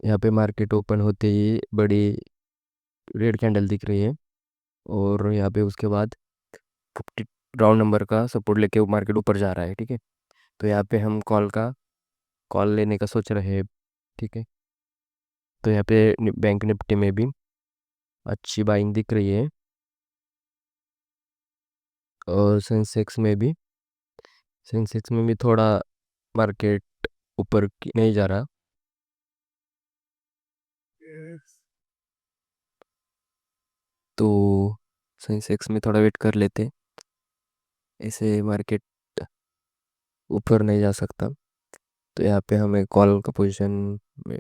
यहाँ पे market open होते ही बड़ी रेड कैंडल दिख रही है। और यहाँ पे उसके बाद 50 राउंड नंबर का सपोर्ट लेके मार्केट ऊपर जा रहा है। ठीक है। तो यहाँ पे हम कॉल लेने का सोच रहे हैं। ठीक है। तो यहाँ पे बैंक निफ्टी में भी अच्छी बाइंग दिख रही है। और सेंसेक्स में भी थोड़ा मार्केट ऊपर की नहीं जा रहा। Yes. तो सेंसेक्स में थोड़ा वेट कर लेते, ऐसे मार्केट ऊपर नहीं जा सकता। तो यहाँ पे हमें कॉल का पोजीशन में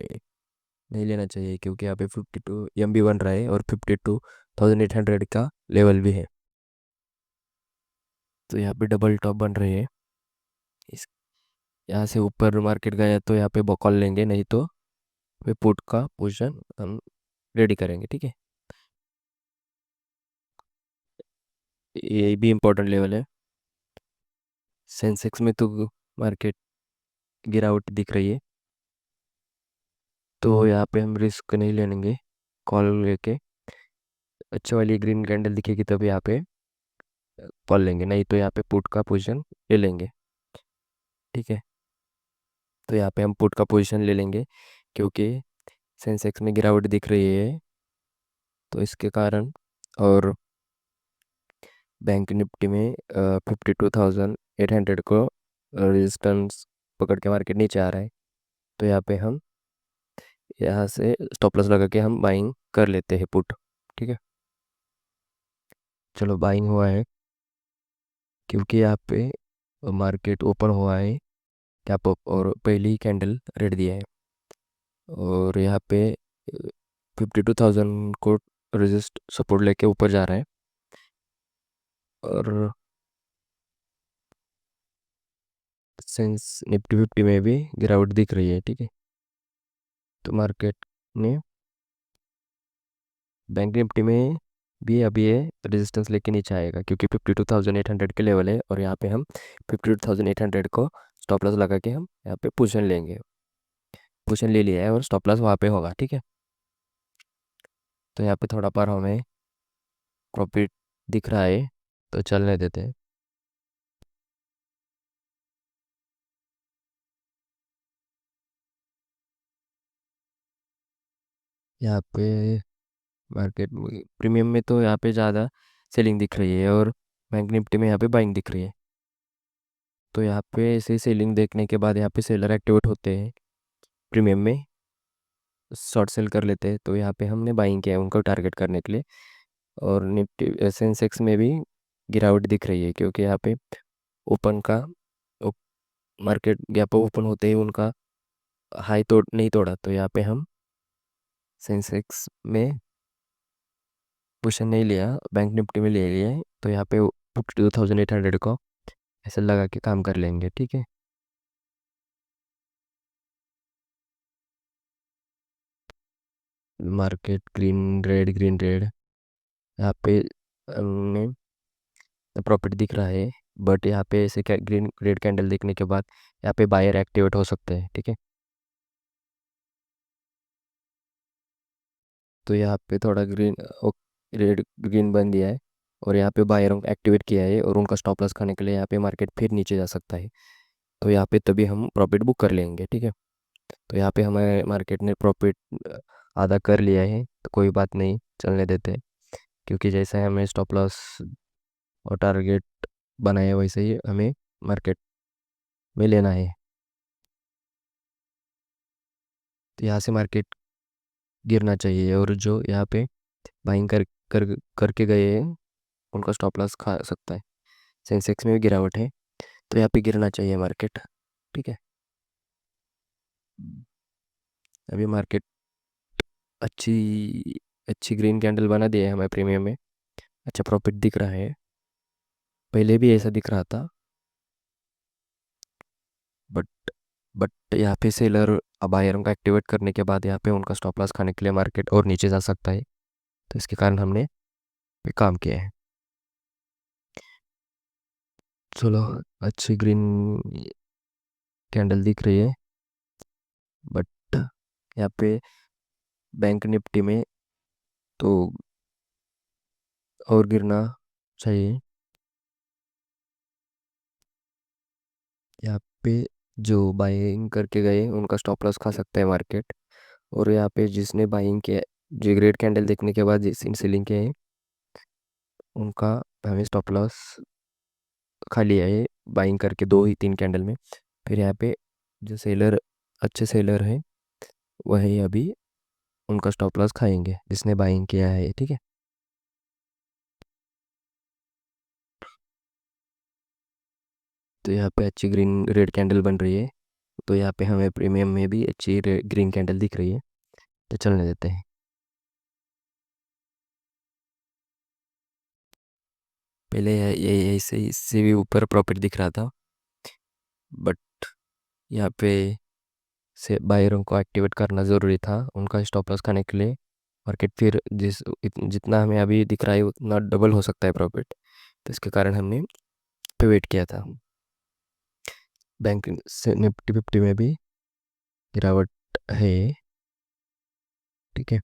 नहीं लेना चाहिए, क्योंकि यहाँ पे 52 एम भी बन रहा है और 52,800 का लेवल भी है। तो यहाँ पे डबल टॉप बन रहे हैं। इस यहाँ से ऊपर मार्केट गया तो यहाँ पे कॉल लेंगे, नहीं तो फिर पुट का पोजीशन हम रेडी करेंगे। ठीक है। ये भी इम्पोर्टेंट लेवल है। सेंसेक्स में तो मार्केट गिरावट दिख रही है, तो यहाँ पे हम रिस्क नहीं लेंगे। कॉल लेके अच्छी वाली ग्रीन कैंडल दिखेगी तब यहाँ पे कॉल लेंगे, नहीं तो यहाँ पे पुट का पोजीशन ले लेंगे। ठीक है। तो यहाँ पे हम पुट का पोजीशन ले लेंगे, क्योंकि सेंसेक्स में गिरावट दिख रही है, तो इसके कारण। और बैंक निफ्टी में 52,800 को रेजिस्टेंस पकड़ के मार्केट नीचे आ रहा है। तो यहाँ पे हम यहाँ से स्टॉप लॉस लगा के हम बाइंग कर लेते हैं पुट। ठीक है। चलो बाइंग हुआ है, क्योंकि यहाँ पे मार्केट ओपन हुआ है कैप अप और पहली कैंडल रेड दिया है। और यहाँ पे 52,000 को रेजिस्ट सपोर्ट लेके ऊपर जा रहा है। और सेंस निफ्टी 50 में भी गिरावट दिख रही है। ठीक है। तो मार्केट ने बैंक निफ्टी में भी अभी ये रेजिस्टेंस लेके नीचे आएगा, क्योंकि 52,800 के लेवल है। और यहाँ पे हम 52,800 को स्टॉप लॉस लगा के हम यहाँ पे पोजीशन लेंगे। पोजीशन ले लिया है और स्टॉप लॉस वहाँ पे होगा। ठीक है। तो यहाँ पे थोड़ा पर हमें प्रॉफिट दिख रहा है, तो चलने देते हैं। यहाँ पे मार्केट प्रीमियम में तो यहाँ पे ज़्यादा सेलिंग दिख रही है, और बैंक निफ्टी में यहाँ पे बाइंग दिख रही है। तो यहाँ पे ऐसे सेलिंग देखने के बाद यहाँ पे सेलर एक्टिवेट होते हैं प्रीमियम में, शॉर्ट सेल कर लेते हैं। तो यहाँ पे हमने बाइंग किया है उनको टारगेट करने के लिए। और निफ्टी सेंसेक्स में भी गिरावट दिख रही है, क्योंकि यहाँ पे ओपन का मार्केट गैप ओपन होते ही उनका हाई तोड़ नहीं तोड़ा। तो यहाँ पे हम सेंसेक्स में पोजीशन नहीं लिया, बैंक निफ्टी में ले लिया है। तो यहाँ पे 52,800 को ऐसे लगा के काम कर लेंगे। ठीक है। मार्केट ग्रीन रेड यहाँ पे हमें प्रॉफिट दिख रहा है। बट यहाँ पे ऐसे ग्रीन रेड कैंडल देखने के बाद यहाँ पे बायर एक्टिवेट हो सकते हैं। ठीक है। तो यहाँ पे थोड़ा रेड ग्रीन बन दिया है, और यहाँ पे बायरों को एक्टिवेट किया है, और उनका स्टॉप लॉस खाने के लिए यहाँ पे मार्केट फिर नीचे जा सकता है। तो यहाँ पे तभी हम प्रॉफिट बुक कर लेंगे। ठीक है। तो यहाँ पे हमारे मार्केट ने प्रॉफिट आधा कर लिया है, तो कोई बात नहीं, चलने देते हैं। क्योंकि जैसे हमें स्टॉप लॉस और टारगेट बनाए, वैसे ही हमें मार्केट में लेना है। तो यहाँ से मार्केट गिरना चाहिए, और जो यहाँ पे बाइंग कर करके गए हैं उनका स्टॉप लॉस खा सकता है। सेंसेक्स में भी गिरावट है, तो यहाँ पे गिरना चाहिए मार्केट। ठीक है। अभी मार्केट अच्छी अच्छी ग्रीन कैंडल बना दिया है हमारे प्रीमियम में। अच्छा प्रॉफिट दिख रहा है, पहले भी ऐसा दिख रहा था। बट बट यहाँ पे सेलर अब आयरन का एक्टिवेट करने के बाद यहाँ पे उनका स्टॉप लॉस खाने के लिए मार्केट और नीचे जा सकता है। तो इसके कारण हमने पे काम किया है। चलो, अच्छी ग्रीन कैंडल दिख रही है, बट यहाँ पे बैंक निफ्टी में तो और गिरना चाहिए। यहाँ पे जो बाइंग करके गए उनका स्टॉप लॉस खा सकता है मार्केट। और यहाँ पे जिसने बाइंग किया, जो ग्रेट कैंडल देखने के बाद जिस इन सेलिंग किए हैं, उनका हमें स्टॉप लॉस खा लिया है बाइंग करके 2 ही 3 कैंडल में। फिर यहाँ पे जो सेलर, अच्छे सेलर हैं, वही अभी उनका स्टॉप लॉस खाएंगे जिसने बाइंग किया है, ठीक है। तो यहाँ पे अच्छी ग्रीन रेड कैंडल बन रही है। तो यहाँ पे हमें प्रीमियम में भी अच्छी ग्रीन कैंडल दिख रही है। तो चलने देते हैं। पहले ये ऐसे इससे भी ऊपर प्रॉफिट दिख रहा था, बट यहाँ पे से बायरों को एक्टिवेट करना ज़रूरी था उनका स्टॉप लॉस खाने के लिए। मार्केट फिर जितना हमें अभी दिख रहा है उतना डबल हो सकता है प्रॉफिट। तो इसके कारण हमने पे वेट किया था। बैंक से निफ्टी फिफ्टी में भी गिरावट है, ठीक है।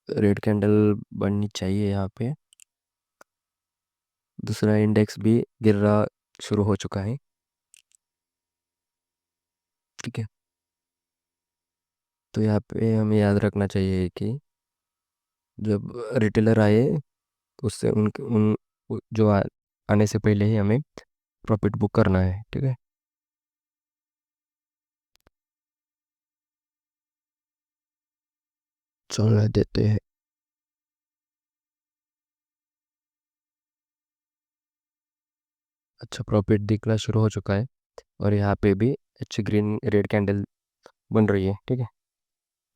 रेड कैंडल बननी चाहिए यहाँ पे। दूसरा इंडेक्स भी गिर रहा शुरू हो चुका है, ठीक है। तो यहाँ पे हमें याद रखना चाहिए कि जब रिटेलर आए उससे जो आने से पहले ही हमें प्रॉफिट बुक करना है, ठीक है। चलने देते हैं। अच्छा प्रॉफिट दिखना शुरू हो चुका है और यहाँ पे भी अच्छी ग्रीन रेड कैंडल बन रही है, ठीक है।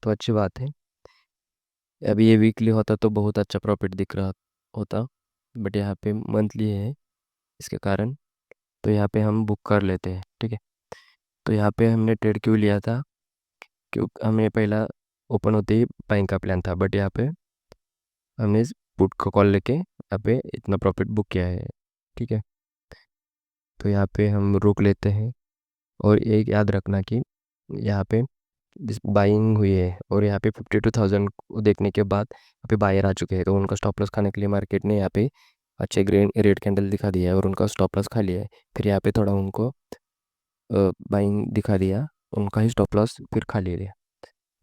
तो अच्छी बात है। अभी ये वीकली होता तो बहुत अच्छा प्रॉफिट दिख रहा होता, बट यहाँ पे मंथली है, इसके कारण तो यहाँ पे हम बुक कर लेते हैं, ठीक है। तो यहाँ पे हमने ट्रेड क्यों लिया था, क्योंकि हमें पहला ओपन होते ही बाइंग का प्लान था, बट यहाँ पे हमने पुट को कॉल लेके यहाँ पे इतना प्रॉफिट बुक किया है, ठीक है। तो यहाँ पे हम रोक लेते हैं। और एक याद रखना कि यहाँ पे जिस बाइंग हुई है और यहाँ पे 52,000 को देखने के बाद यहाँ पे बायर आ चुके हैं, तो उनका स्टॉप लॉस खाने के लिए मार्केट ने यहाँ पे अच्छे ग्रीन रेड कैंडल दिखा दिया है और उनका स्टॉप लॉस खा लिया है। फिर यहाँ पे थोड़ा उनको बाइंग दिखा दिया, उनका ही स्टॉप लॉस फिर खा लिया।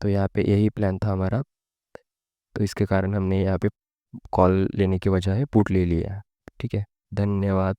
तो यहाँ पे यही प्लान था हमारा। तो इसके कारण हमने यहाँ पे कॉल लेने की बजाय पुट ले लिया, ठीक है। धन्यवाद।